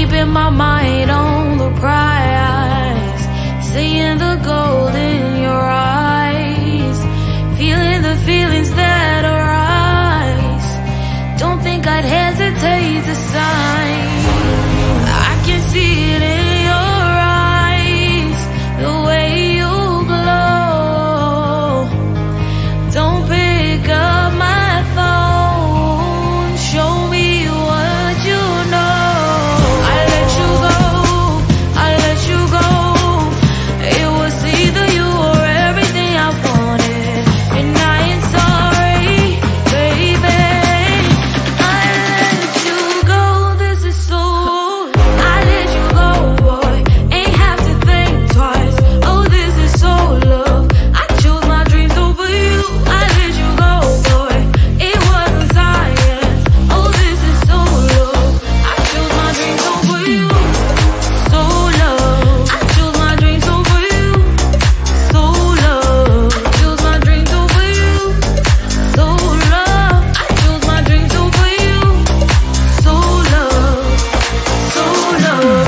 keeping my mind on the prize, seeing the gold in your eyes, feeling the feelings that arise. Don't think I'd hesitate to sign. I can see it in your eyes, the way you glow. Don't pick up my phone, show me what you know. I let you go, I let you go. It was either you or everything I wanted, and I ain't sorry, baby. I let you go, this is so. I let you go, boy, ain't have to think twice. Oh, this is so love. I chose my dreams over you. I let you go, boy, it wasn't science. Oh, this is so love. I chose my dreams over you. So love. I chose my dreams over you. So love. I chose my dreams over you. So love. I chose my dreams over you. So love. So love.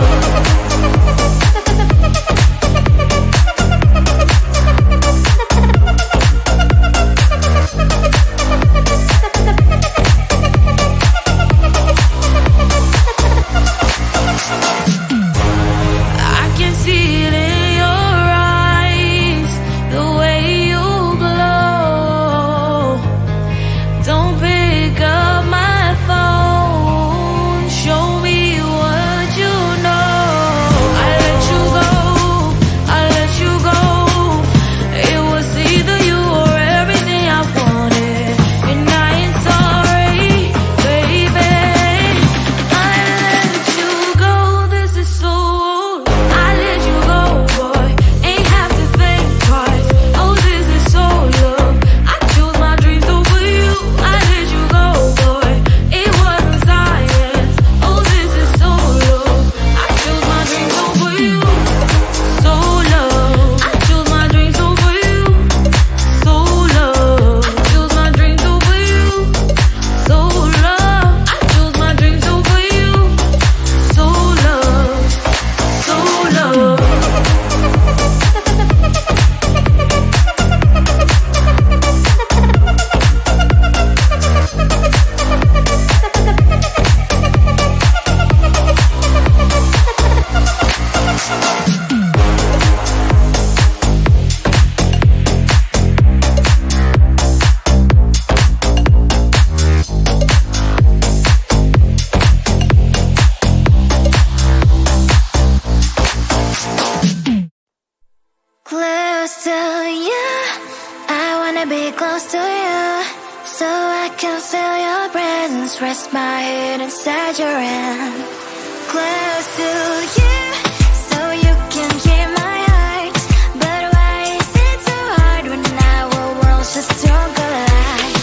I can see it in your eyes, the way you glow. Don't pick up my phone, show me what you know. I let you go, I let you go. It was either you or everything I wanted, and I ain't sorry, baby. I let you go, this is so. I let you go, boy, ain't have to think twice. Oh, this is so love. I chose my dreams over you. I let you go, boy, it wasn't science. Oh, this is so love. I chose my dreams over you. So love. I chose my dreams over you. So love. I chose my dreams over you. So love. I chose my dreams over you. So love. So love. Close to you, I wanna be close to you, so I can feel your presence, rest my head inside your hand. Close to you, so you can hear my heart. But why is it so hard when our worlds just don't collide?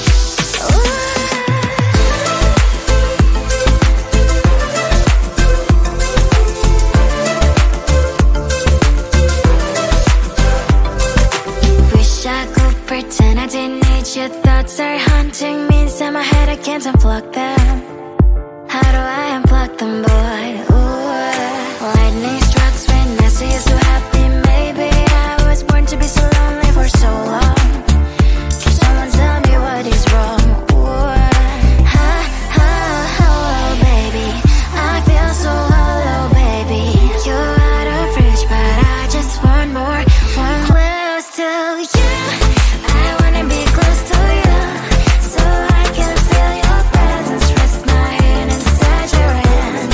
Wish I could pretend I didn't need your thoughts are haunting me inside my head. I can't unplug them. How do I unplug them, boy? Ooh, lightning strikes when I see you so happy. Maybe I was born to be so lonely for so long. Can someone tell me what is wrong? Ooh, oh, baby, I feel so hollow, baby. You're out of reach, but I just want more, one close to you. I wanna be close to you, so I can feel your presence, rest my head inside your hand.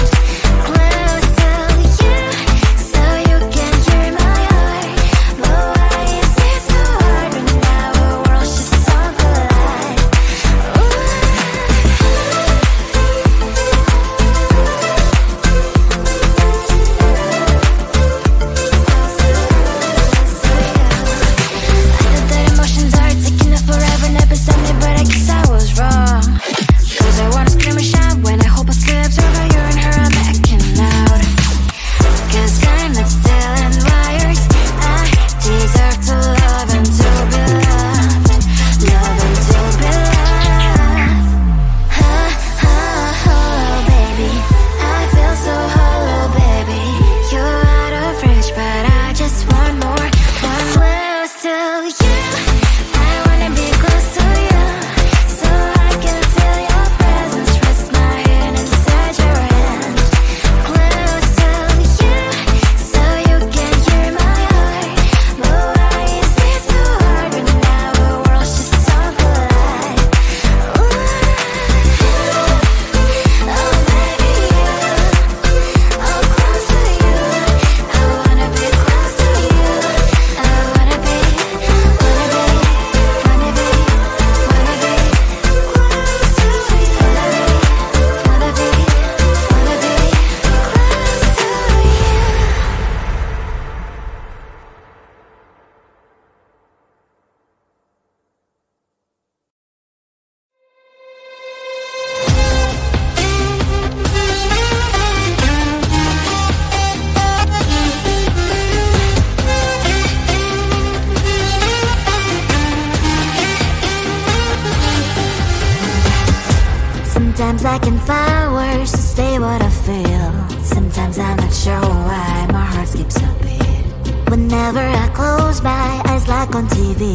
Sometimes I can find words to say what I feel. Sometimes I'm not sure why my heart skips a beat. Whenever I close my eyes like on TV,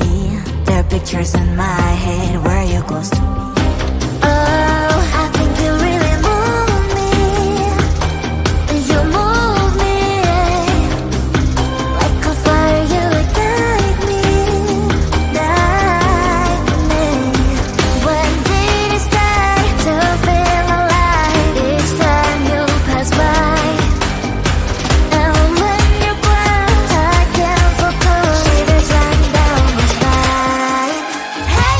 there are pictures in my head where you're close to me. Oh, I think you really move me. You move me like a fire, you ignite me, ignite me. When did it start to feel alive? Each time you pass by, and when you glance, I can't focus. Shivers run down my spine. Hey.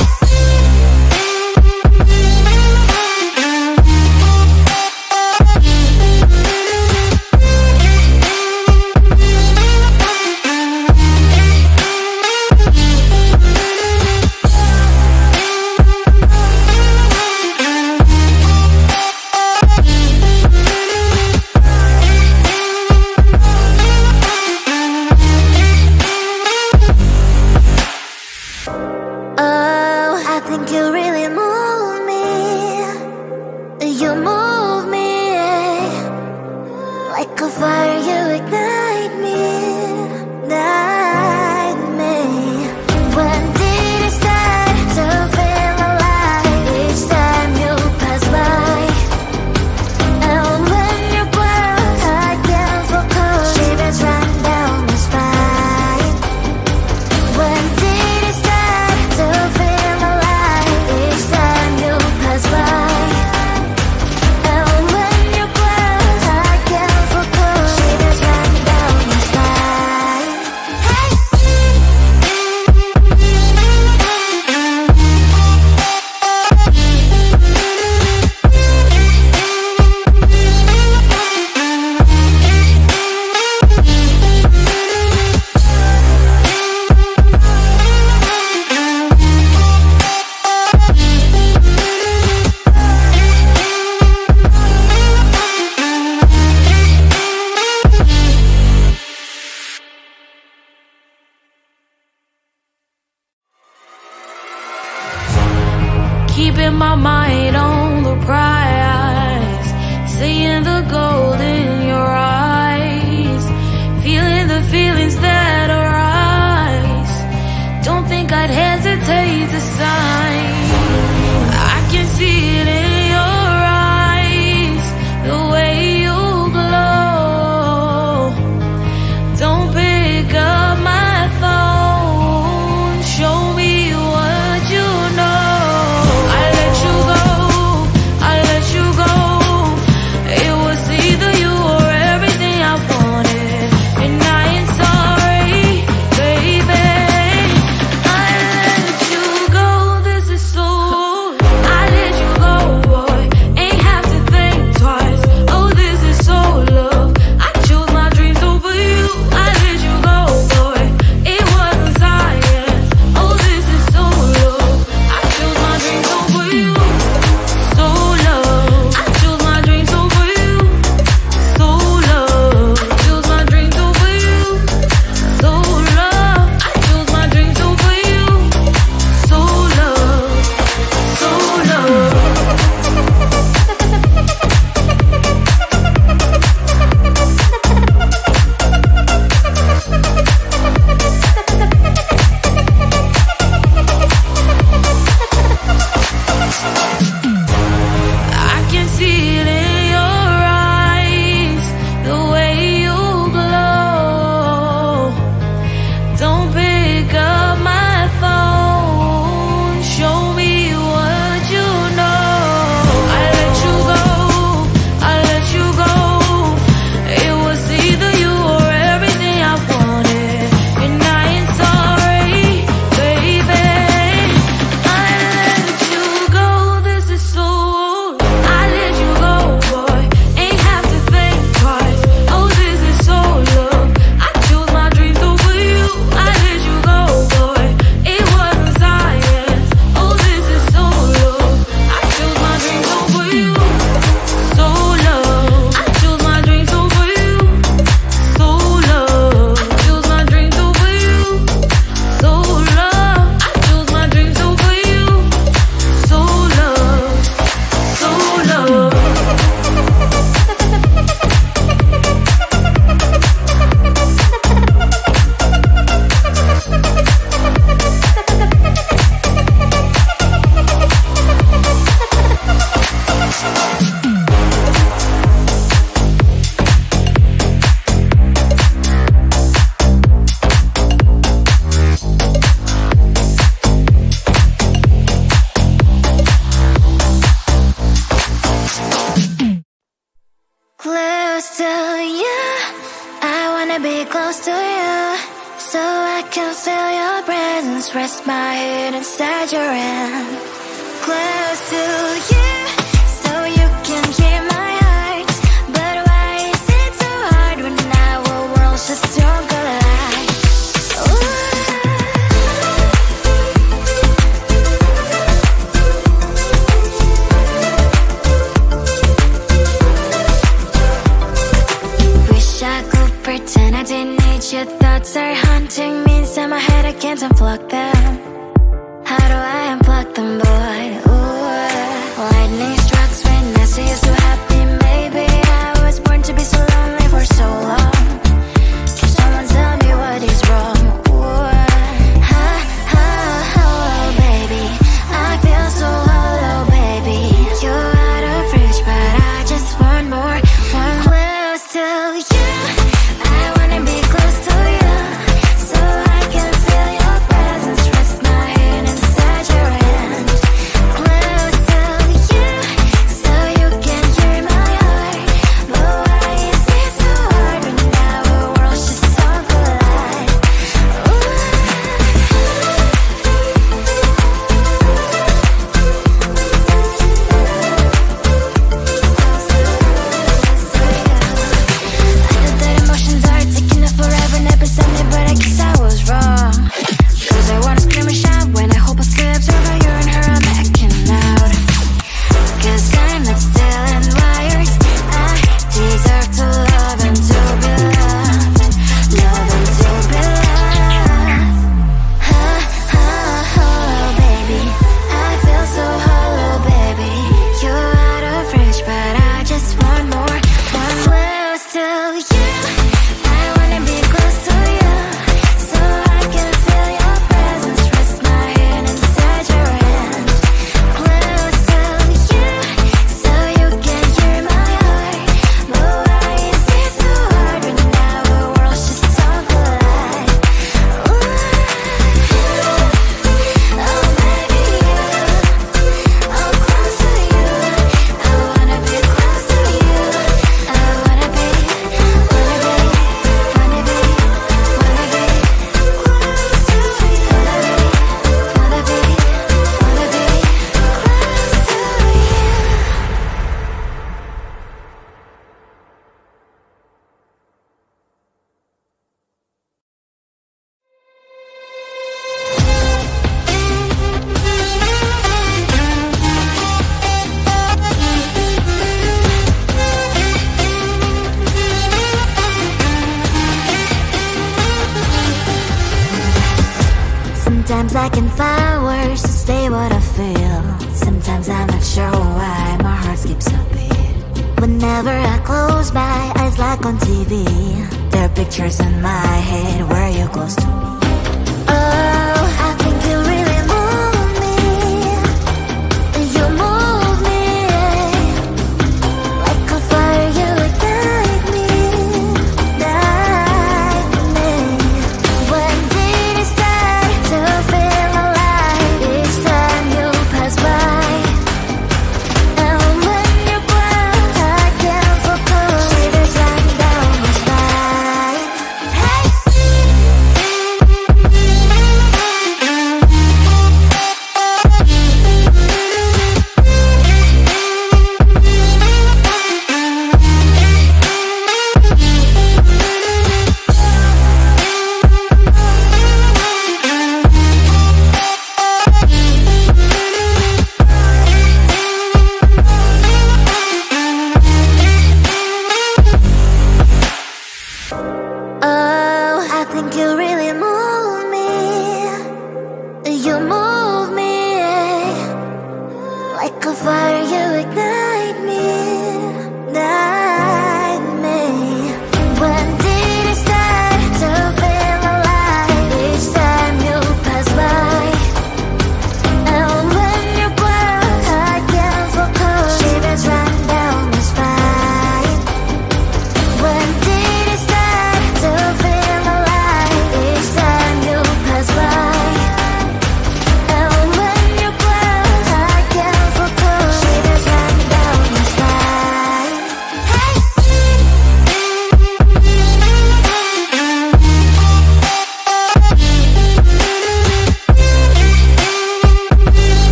Oh, I think you really move me. You move me like a fire, you ignite me, ignite me. When did it start to feel alive? Each time you pass by, and when you glance, I can't focus. Shivers run down my spine. When did it start to feel alive? Each time you pass by, wanna be close to you, so I can feel your presence. Rest my head inside your hand. Close to you, so you can hear my heart. But why is it so hard when our worlds just don't collide? Wish I could pretend I didn't need your thoughts are haunting me inside my head. I can't unplug them. How do I unplug them, boy? Ooh, lightning strikes when I see you so happy. Maybe I was born to be so lonely for so long. Can someone tell me what is wrong? Ooh, oh, baby, I feel so hollow, baby. You're out of reach, but I just want more. One close to you. I wanna be close to you, so I can feel your presence. Rest my head inside your hand. Close to you, so you can hear my heart. But why is it so hard when our worlds just don't collide? I know that emotions are taking up forever, never sent me, but I guess I was wrong. Cause I wanna scream and shout when I hope I slips over you and her, I'm backing out. Cause I'm not still and wired. I deserve to love and to be loved. Love and to be loved. Oh, baby, I feel so hollow, baby. You're out of reach, but I just want more. One close to you. I wanna be close to you, so I can feel your presence. Rest my head inside your hand. Close to you, so you can hear my heart. But why is it so hard when our worlds just don't collide? Oh, baby, oh, close to you. I wanna be close to you. I wanna be close to you. Sometimes I can find words to say what I feel. Sometimes I'm not sure why my heart skips a beat. Whenever I close my eyes like on TV, there are pictures in my head where you're close to me.